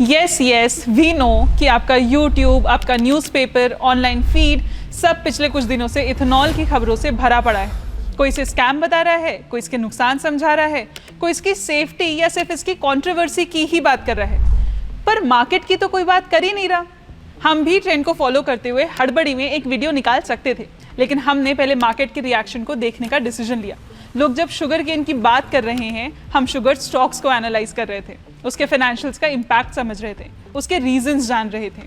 Yes we know कि आपका YouTube, आपका न्यूज़पेपर, ऑनलाइन फीड सब पिछले कुछ दिनों से इथेनॉल की खबरों से भरा पड़ा है। कोई इसे स्कैम बता रहा है, कोई इसके नुकसान समझा रहा है, कोई इसकी सेफ्टी या सिर्फ इसकी कंट्रोवर्सी की ही बात कर रहा है, पर मार्केट की तो कोई बात कर ही नहीं रहा। हम भी ट्रेंड को फॉलो करते हुए हड़बड़ी में एक वीडियो निकाल सकते थे, लेकिन हमने पहले मार्केट के रिएक्शन को देखने का डिसीजन लिया। लोग जब शुगर केन की बात कर रहे हैं, हम शुगर स्टॉक्स को एनालाइज कर रहे थे, उसके फाइनेंशियल्स का इम्पैक्ट समझ रहे थे, उसके रीजंस जान रहे थे।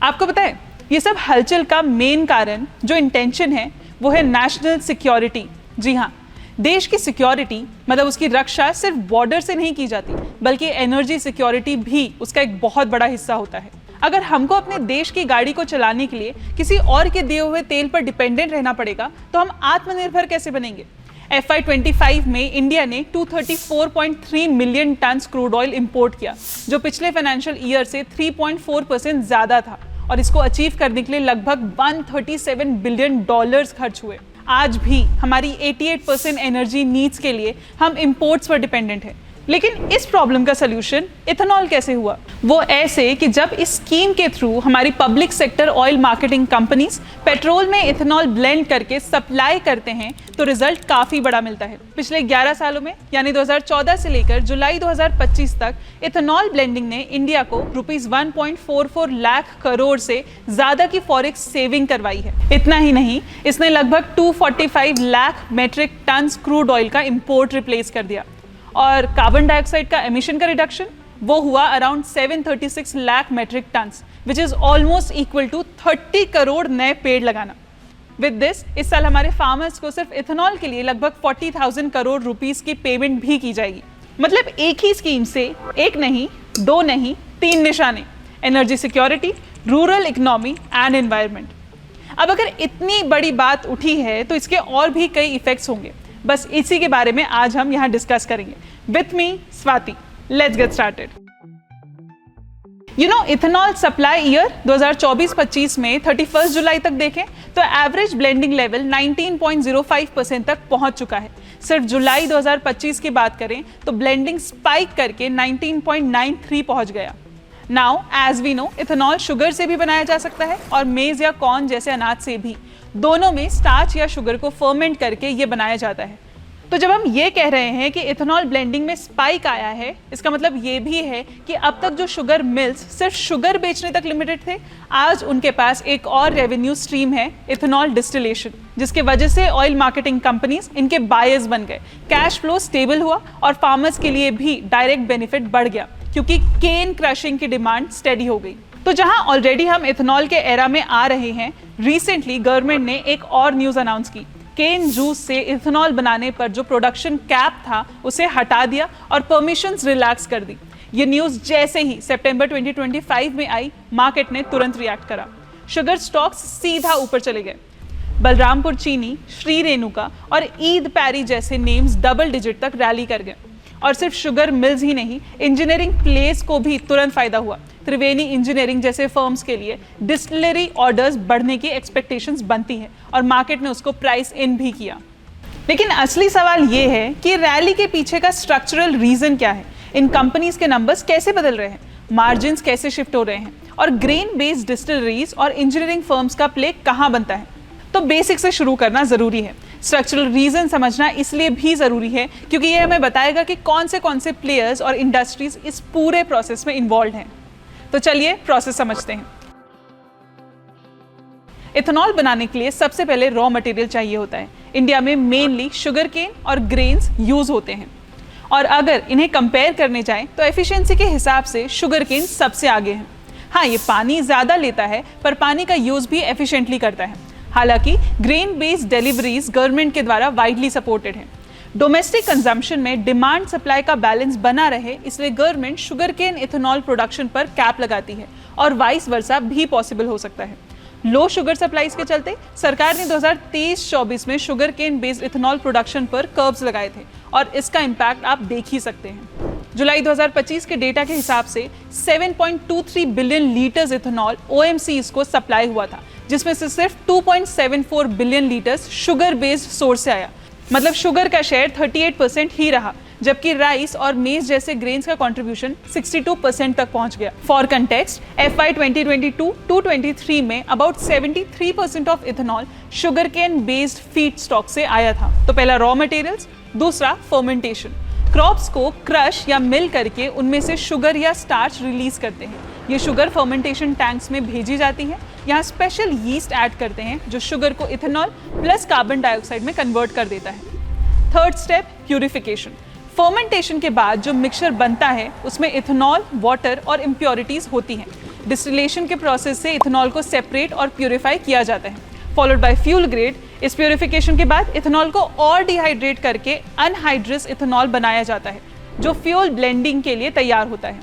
आपको पता है, ये सब हलचल का मेन कारण जो इंटेंशन है वो है नेशनल सिक्योरिटी। जी हाँ, देश की सिक्योरिटी मतलब उसकी रक्षा सिर्फ बॉर्डर से नहीं की जाती, बल्कि एनर्जी सिक्योरिटी भी उसका एक बहुत बड़ा हिस्सा होता है। अगर हमको अपने देश की गाड़ी को चलाने के लिए किसी और के दिए हुए तेल पर डिपेंडेंट रहना पड़ेगा, तो हम आत्मनिर्भर कैसे बनेंगे? FY25 में इंडिया ने 234.3 million ton crude oil import किया, जो पिछले फाइनेंशियल ईयर से 3.4% ज्यादा था, और इसको अचीव करने के लिए लगभग $137 बिलियन खर्च हुए। आज भी हमारी 88% एनर्जी नीड्स के लिए हम इंपोर्ट्स पर डिपेंडेंट हैं। लेकिन इस प्रॉब्लम का सलूशन इथेनॉल कैसे हुआ? वो ऐसे कि जब इस स्कीम के थ्रू हमारी public sector oil marketing companies petrol में इथेनॉल ब्लेंड करके सप्लाई करते हैं, तो रिजल्ट काफी बड़ा मिलता है। पिछले 11 सालों में यानी 2014 से लेकर जुलाई 2025 तक इथेनॉल ब्लेंडिंग ने इंडिया को ₹1.44 लाख करोड़ से ज्यादा की फॉरेक्स सेविंग करवाई है। इतना ही नहीं, इसने लगभग 245 lakh metric ton crude oil का इंपोर्ट रिप्लेस कर दिया, और कार्बन डाइऑक्साइड का एमिशन का रिडक्शन वो हुआ around 736 lakh metric tons, which is almost equal to 30 crore नए पेड़ लगाना। विद दिस, इस साल हमारे फार्मर्स को सिर्फ इथेनॉल के लिए लगभग 40,000 करोड़ रुपीस की पेमेंट भी की जाएगी। मतलब एक ही स्कीम से एक नहीं, दो नहीं, 3 निशाने: energy security, rural economy and environment. अब अगर इतनी बड़ी बात उठी है तो इसके और भी कई इफेक्ट्स होंगे। बस इसी के बारे में आज हम यहाँ डिस्कस करेंगे। With me Swati, let's get started. Ethanol supply year 2024-25 में 31 जुलाई तक देखें तो एवरेज ब्लेंडिंग लेवल 19.05% तक पहुंच चुका है। सिर्फ जुलाई 2025 की बात करें तो ब्लेंडिंग स्पाइक करके 19.93 पहुंच गया। Now as we know, ethanol sugar से भी बनाया जा सकता है और मेज या कॉर्न जैसे अनाज से भी। दोनों में स्टार्च या शुगर को फर्मेंट करके ये बनाया जाता है। तो जब हम ये कह रहे हैं कि इथेनॉल ब्लेंडिंग में स्पाइक आया है, इसका मतलब ये भी है कि अब तक जो शुगर मिल्स सिर्फ शुगर बेचने तक लिमिटेड थे, आज उनके पास एक और रेवेन्यू स्ट्रीम है, इथेनॉल डिस्टिलेशन, जिसके वजह से ऑयल मार्केटिंग कंपनीज इनके बायर्स बन गए। कैश फ्लो स्टेबल हुआ और फार्मर्स के लिए भी डायरेक्ट बेनिफिट बढ़ गया, क्योंकि केन क्रशिंग की डिमांड स्टेडी हो गई। तो जहां ऑलरेडी हम इथेनॉल के एरा में आ रहे हैं, रिसेंटली गवर्नमेंट ने एक और न्यूज अनाउंस की। केन जूस से इथेनॉल बनाने पर जो प्रोडक्शन कैप था उसे हटा दिया और परमिशंस रिलैक्स कर दी। ये न्यूज जैसे ही सितंबर 2025 में आई, मार्केट ने तुरंत रिएक्ट करा। शुगर स्टॉक्स सीधा ऊपर चले गए। बलरामपुर चीनी, श्री रेणुका और ईद पैरी जैसे नेम्स डबल डिजिट तक रैली कर गए। और सिर्फ शुगर मिल्स ही नहीं, इंजीनियरिंग प्लेस को भी तुरंत फायदा हुआ। त्रिवेणी इंजीनियरिंग जैसे फर्म्स के लिए डिस्टिलरी ऑर्डर्स बढ़ने की एक्सपेक्टेशंस बनती है और मार्केट ने उसको प्राइस इन भी किया। लेकिन असली सवाल ये है कि रैली के पीछे का स्ट्रक्चरल रीजन क्या है? इन कंपनीज के नंबर्स कैसे बदल रहे हैं, मार्जिन्स कैसे शिफ्ट हो रहे हैं, और ग्रेन बेस्ड डिस्टिलरीज और इंजीनियरिंग फर्म्स का प्ले कहाँ बनता है? तो बेसिक से शुरू करना जरूरी है। स्ट्रक्चरल रीजन समझना इसलिए भी जरूरी है क्योंकि ये हमें बताएगा कि कौन से प्लेयर्स और इंडस्ट्रीज इस पूरे प्रोसेस में इन्वॉल्व हैं। तो चलिए प्रोसेस समझते हैं। इथेनॉल बनाने के लिए सबसे पहले रॉ मटेरियल चाहिए होता है। इंडिया में मेनली शुगर केन और ग्रेन्स यूज होते हैं, और अगर इन्हें कंपेयर करने जाएं तो एफिशिएंसी के हिसाब से शुगर केन सबसे आगे है। हाँ, ये पानी ज्यादा लेता है, पर पानी का यूज भी एफिशिएंटली करता है। हालांकि ग्रेन बेस्ड डिलीवरीज गवर्नमेंट के द्वारा वाइडली सपोर्टेड है। डोमेस्टिक कंजम्पशन में डिमांड सप्लाई का बैलेंस बना रहे, इसलिए government sugar cane ethanol production पर कैप लगाती है, और वाइस वर्सा भी पॉसिबल हो सकता है। लो शुगर सप्लाईज के चलते सरकार ने 2023-24 में sugar cane based ethanol production पर कर्व्स लगाए थे, और इसका इम्पैक्ट आप देख ही सकते हैं। जुलाई 2025 के डेटा के हिसाब से 7.23 बिलियन लीटर्स इथेनॉल OMCs को सप्लाई हुआ था, जिसमें से सिर्फ 2.74 billion litres sugar based source से आया। मतलब शुगर का शेयर 38% ही रहा, जबकि राइस और मेज जैसे ग्रेन्स का कंट्रीब्यूशन 62% तक पहुंच गया। फॉर कंटेक्स्ट, FY 2022-23 में about 73% of ethanol sugar cane based feed stock से आया था। तो पहला रॉ मटेरियल्स, दूसरा फर्मेंटेशन। क्रॉप्स को क्रश या मिल करके उनमें से शुगर या स्टार्च रिलीज करते हैं। ये शुगर फर्मेंटेशन टैंक्स में भेजी जाती है। यहाँ स्पेशल यीस्ट ऐड करते हैं जो शुगर को इथेनॉल प्लस कार्बन डाइऑक्साइड में कन्वर्ट कर देता है। Third step, purification. फर्मेंटेशन के बाद जो मिक्सचर बनता है उसमें इथेनॉल, वाटर और इम्प्योरिटीज होती हैं। डिस्टिलेशन के प्रोसेस से इथेनॉल को सेपरेट और प्यूरिफाई किया जाता है, फॉलोड बाय फ्यूल ग्रेड। इस प्यूरिफिकेशन के बाद इथेनॉल को और डिहाइड्रेट करके अनहाइड्रस इथेनॉल बनाया जाता है जो फ्यूल ब्लेंडिंग के लिए तैयार होता है।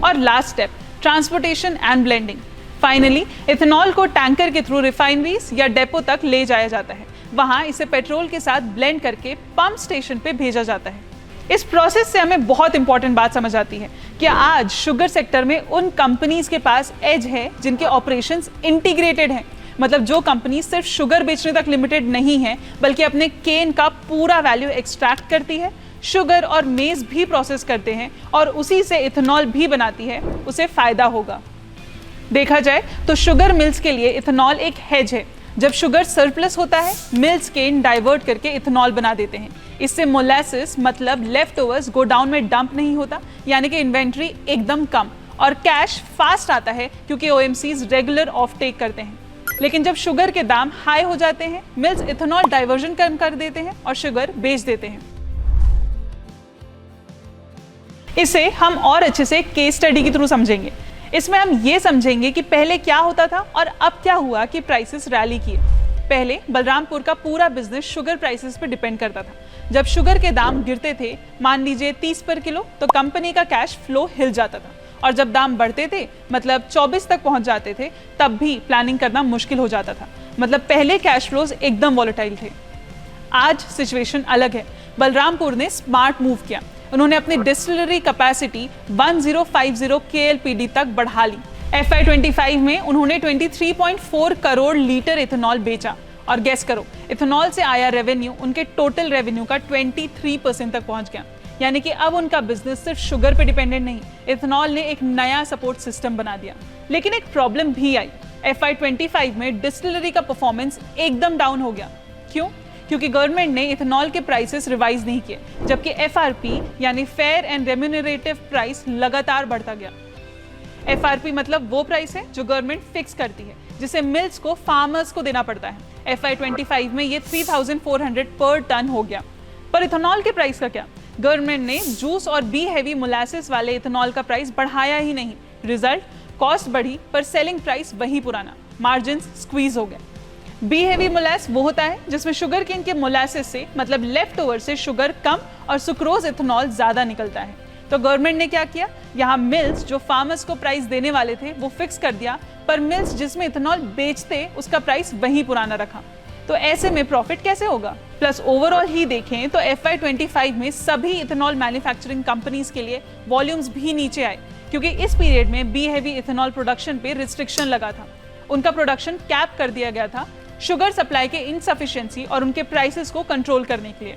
और last step, transportation and blending. Finally ethanol को टैंकर के थ्रू रिफाइनरीज या डेपो तक ले जाया जाता है। वहां इसे पेट्रोल के साथ ब्लेंड करके पंप स्टेशन पे भेजा जाता है। इस प्रोसेस से हमें बहुत इंपॉर्टेंट बात समझ आती है कि आज शुगर सेक्टर में उन कंपनीज के पास एज है जिनके ऑपरेशंस इंटीग्रेटेड हैं। मतलब जो कंपनी सिर्फ शुगर बेचने तक लिमिटेड नहीं है बल्कि अपने केन का पूरा वैल्यू एक्सट्रैक्ट करती है, शुगर और मेज भी प्रोसेस करते हैं और उसी से इथेनॉल भी बनाती है, उसे फायदा होगा। देखा जाए तो शुगर मिल्स के लिए इथेनॉल एक हेज है। जब शुगर सरप्लस होता है, मिल्स केन डाइवर्ट करके इथेनॉल बना देते हैं। इससे मोलासिस मतलब लेफ्ट ओवर्स गोडाउन में डंप नहीं होता, यानी कि इन्वेंट्री एकदम कम और कैश फास्ट आता है क्योंकि OMCs रेगुलर ऑफ टेक करते हैं। लेकिन जब शुगर के दाम हाई हो जाते हैं, मिल्स इथेनॉल डाइवर्जन कम कर देते हैं और शुगर बेच देते हैं। इसे हम और अच्छे से केस स्टडी के थ्रू समझेंगे। इसमें हम ये समझेंगे कि पहले क्या होता था और अब क्या हुआ कि प्राइसेस रैली किए। पहले बलरामपुर का पूरा बिजनेस शुगर प्राइसेस पे डिपेंड करता था। जब शुगर के दाम गिरते थे, मान लीजिए 30 पर किलो, तो कंपनी का कैश फ्लो हिल जाता था। और जब दाम बढ़ते थे, मतलब 24 तक पहुंच जाते थे, तब भी प्लानिंग करना मुश्किल हो जाता था। मतलब पहले कैश फ्लोज एकदम वॉलेटाइल थे। आज सिचुएशन अलग है। बलरामपुर ने स्मार्ट मूव किया। उन्होंने अपनी डिस्टिलरी कैपेसिटी 1050 KLPD तक बढ़ा ली। FY 25 में उन्होंने 23.4 करोड़ लीटर इथेनॉल बेचा और गेस करो, इथेनॉल से आया रेवेन्यू उनके टोटल रेवेन्यू का 23% तक पहुंच गया। यानी कि अब उनका बिजनेस सिर्फ शुगर पे डिपेंडेंट नहीं, इथेनॉल ने एक नया सपोर्ट सिस्टम बना दिया। लेकिन एक प्रॉब्लम भी आई। FY 25 में डिस्टिलरी का परफॉर्मेंस एकदम डाउन हो गया। क्यों? क्योंकि गवर्नमेंट ने इथेनॉल के प्राइसेस रिवाइज नहीं किए, जबकि FRP यानी फेयर एंड रेम्यूनरेटिव प्राइस लगातार बढ़ता गया। FRP मतलब वो प्राइस है जो गवर्नमेंट फिक्स करती है, जिसे मिल्स को फार्मर्स को देना पड़ता है। FY 25 में ये 3400 पर टन हो गया। पर इथेनॉल के प्राइस का क्या? गवर्नमेंट ने जूस और बी हेवी मोलासिस वाले इथेनॉल का प्राइस बढ़ाया ही नहीं। रिजल्ट, कॉस्ट बढ़ी पर सेलिंग प्राइस वही पुराना, मार्जिन स्क्वीज हो गए। बी हेवी मोलास वो होता है जिसमें शुगर केन के मोलासिस से मतलब लेफ्ट ओवर से शुगर कम और सुक्रोज इथेनॉल ज्यादा निकलता है। तो गवर्नमेंट ने क्या किया, यहाँ मिल्स जो फार्मर्स को प्राइस देने वाले थे वो फिक्स कर दिया, पर मिल्स जिसमें इथेनॉल बेचते उसका प्राइस वही पुराना रखा। तो ऐसे में प्रॉफिट कैसे होगा? प्लस ओवरऑल ही देखें तो FY 25 में सभी इथेनॉल मैन्युफैक्चरिंग कंपनीज के लिए वॉल्यूम्स भी नीचे आए, क्योंकि इस पीरियड में बी हेवी इथेनॉल प्रोडक्शन पे रिस्ट्रिक्शन लगा था। उनका प्रोडक्शन कैप कर दिया गया था शुगर सप्लाई के इनसफिशिएंसी और उनके प्राइसेस को कंट्रोल करने के लिए।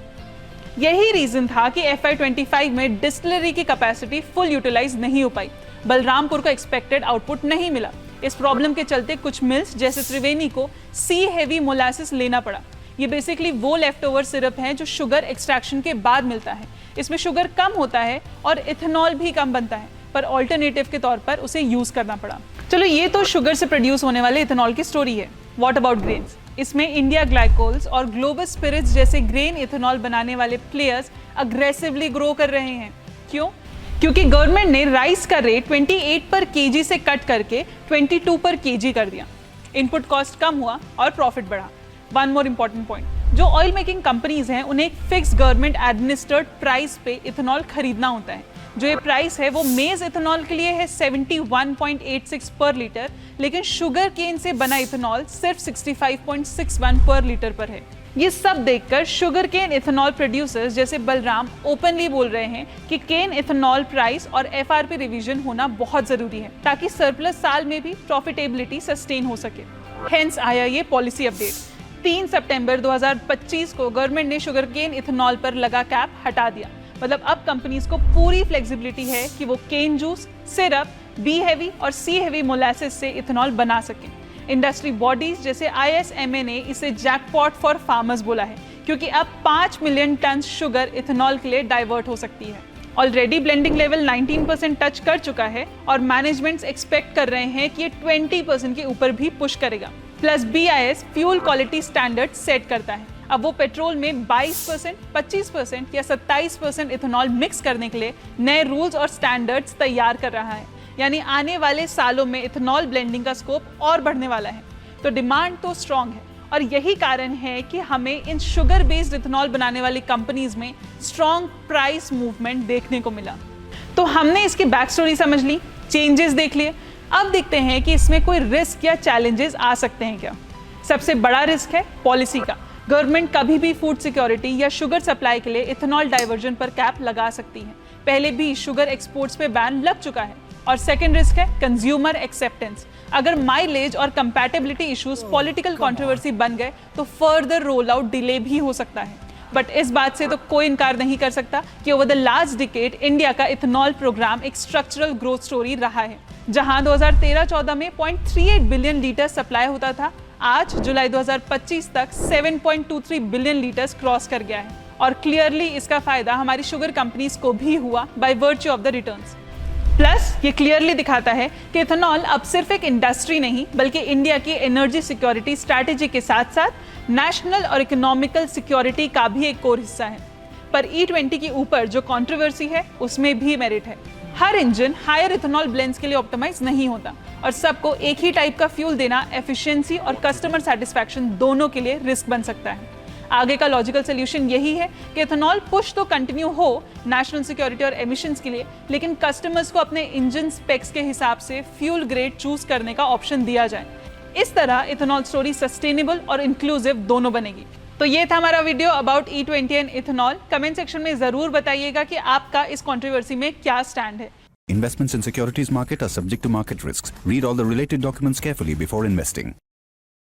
यही रीजन था कि FY 25 में डिस्टिलरी की कैपेसिटी फुल यूटिलाइज नहीं हो पाई। बलरामपुर को एक्सपेक्टेड आउटपुट नहीं मिला। इस प्रॉब्लम के चलते कुछ मिल्स जैसे त्रिवेणी को सी हेवी मोलासिस लेना पड़ा। ये बेसिकली वो लेफ्ट ओवर सिरप है जो शुगर एक्सट्रैक्शन के बाद मिलता है। इसमें शुगर कम होता है और इथेनॉल भी कम बनता है, पर ऑल्टरनेटिव के तौर पर उसे यूज करना पड़ा। चलो, ये तो शुगर से प्रोड्यूस होने वाले इथेनॉल की स्टोरी है। What about grains? इसमें इंडिया ग्लाइकोल्स और ग्लोबल स्पिरिट्स जैसे ग्रेन इथेनॉल बनाने वाले प्लेयर्स अग्रेसिवली ग्रो कर रहे हैं। क्यों? क्योंकि गवर्नमेंट ने राइस का रेट 28 पर केजी से कट करके 22 पर केजी कर दिया। इनपुट कॉस्ट कम हुआ और प्रॉफिट बढ़ा। वन मोर इंपॉर्टेंट पॉइंट, जो ऑयल मेकिंग कंपनीज हैं उन्हें एक फिक्स गवर्नमेंट एडमिनिस्टर्ड प्राइस पे इथेनॉल खरीदना होता है। जो ये प्राइस है वो मेज इथेनॉल के लिए है 71.86 पर लीटर, लेकिन शुगर केन से बना इथेनॉल सिर्फ 65.61 पर लीटर पर है। ये सब देखकर शुगर केन इथेनॉल प्रोड्यूसर्स जैसे बलराम ओपनली बोल रहे हैं कि केन इथेनॉल प्राइस और FRP रिवीजन होना बहुत जरूरी है, ताकि सरप्लस साल में भी प्रॉफिटेबिलिटी सस्टेन हो सके। हेंस आया ये पॉलिसी अपडेट। 3 सितंबर 2025 को गवर्नमेंट ने शुगर केन इथेनॉल पर लगा कैप हटा दिया। मतलब अब कंपनीज को पूरी फ्लेक्सिबिलिटी है कि वो cane juice, syrup, B heavy और सी हेवी मोलासेस से इथेनॉल बना सकें। इंडस्ट्री बॉडीज जैसे ISMA ने इसे जैकपॉट फॉर फार्मर्स बोला है, क्योंकि अब 5 मिलियन टन शुगर इथेनॉल के लिए डाइवर्ट हो सकती है। ऑलरेडी ब्लेंडिंग लेवल 19% टच कर चुका है और मैनेजमेंट्स एक्सपेक्ट कर रहे हैं कि ये 20% के ऊपर भी पुश करेगा। Plus BIS fuel quality standard set करता है। अब वो पेट्रोल में 22%, 25% या 27% इथेनॉल मिक्स करने के लिए नए रूल्स और स्टैंडर्ड्स तैयार कर रहा है। यानी आने वाले सालों में इथेनॉल ब्लेंडिंग का स्कोप और बढ़ने वाला है। तो डिमांड तो स्ट्रांग है और यही कारण है कि हमें इन शुगर बेस्ड इथेनॉल बनाने वाली कंपनीज में स्ट्रांग प्राइस मूवमेंट देखने को मिला। तो हमने इसकी बैक स्टोरी समझ ली, चेंजेस देख लिए। अब देखते हैं कि इसमें कोई रिस्क या चैलेंजेस आ सकते हैं क्या। सबसे बड़ा रिस्क है पॉलिसी का। गवर्नमेंट कभी भी फूड सिक्योरिटी या शुगर सप्लाई के लिए इथेनॉल डाइवर्जन पर कैप लगा सकती है। पहले भी शुगर एक्सपोर्ट्स पे बैन लग चुका है। और सेकंड रिस्क है कंज्यूमर एक्सेप्टेंस। अगर माइलेज और कंपैटिबिलिटी इश्यूज पॉलिटिकल कंट्रोवर्सी बन गए तो फर्दर रोल आउट डिले भी हो सकता है। बट इस बात से तो कोई इनकार नहीं कर सकता कि over the last decade India का इथेनॉल प्रोग्राम एक स्ट्रक्चरल ग्रोथ स्टोरी रहा है। जहां 2013-14 में 0.38 बिलियन लीटर सप्लाई होता था, आज जुलाई 2025 तक 7.23 बिलियन लीटर्स क्रॉस कर गया है। और क्लियरली इसका फायदा हमारी शुगर कंपनीज को भी हुआ by virtue of the returns. Plus ये क्लियरली दिखाता है कि इथेनॉल अब सिर्फ एक इंडस्ट्री नहीं बल्कि इंडिया की एनर्जी सिक्योरिटी स्ट्रैटेजी के साथ साथ नेशनल और इकोनॉमिकल सिक्योरिटी का भी एक कोर हिस्सा है। पर E20 के ऊपर जो कंट्रोवर्सी है उसमें भी मेरिट है। हर इंजन हायर इथेनॉल ब्लेंड्स के लिए ऑप्टिमाइज नहीं होता और सबको एक ही टाइप का फ्यूल देना एफिशिएंसी और कस्टमर सेटिस्फैक्शन दोनों के लिए रिस्क बन सकता है। आगे का लॉजिकल सोल्यूशन यही है कि इथेनॉल पुश तो कंटिन्यू हो नेशनल सिक्योरिटी और एमिशंस के लिए, लेकिन कस्टमर्स को अपने इंजन स्पेक्स के हिसाब से फ्यूल ग्रेड चूज करने का ऑप्शन दिया जाए। इस तरह इथेनॉल स्टोरी सस्टेनेबल और इंक्लूसिव दोनों बनेगी। तो ये था हमारा video about E20 and ethanol. Comment section में जरूर बताइएगा कि आपका इस कंट्रोवर्सी में क्या स्टैंड है। Investments in securities market are subject to market risks. Read all the related documents carefully before investing.